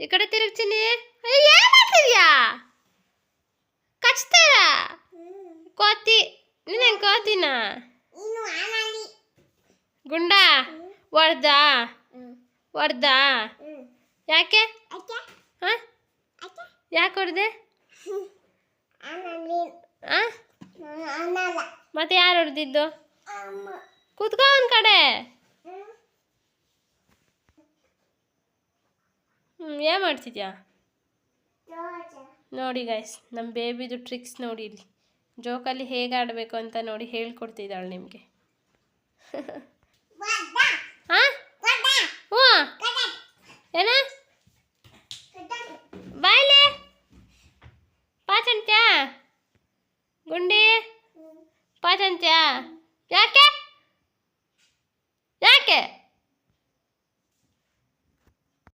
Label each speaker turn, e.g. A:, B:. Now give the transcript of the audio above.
A: ಈ ಕಡೆ ತಿರುಗ್ತೀನಿ. ಏನು ಮಾಡ್ತಿದ್ಯಾ? ಕಚ್ತಾರ ಕೋತಿ. ನೀನೇನು ಕೋತಿನ? ಗುಂಡ ಹೊಡ್ದಾ? ಯಾಕೆ? ಹಾಂ, ಯಾಕೆ ಹೊಡೆದೆ? ಮತ್ತೆ ಯಾರು ಹೊಡೆದಿದ್ದು? ಕೂತ್ಕೋ ಒಂದು ಕಡೆ. ಏನು ಮಾಡ್ತಿದ್ಯಾ? ನೋಡಿ ಗೈಸ್, ನಮ್ಮ ಬೇಬಿದು ಟ್ರಿಕ್ಸ್ ನೋಡಿ. ಇಲ್ಲಿ ಜೋಕಲ್ಲಿ ಹೇಗೆ ಆಡಬೇಕು ಅಂತ ನೋಡಿ ಹೇಳ್ಕೊಡ್ತಿದ್ದಾಳೆ ನಿಮಗೆ. ಹಾಂ, ಹ್ಞೂ, ಏನ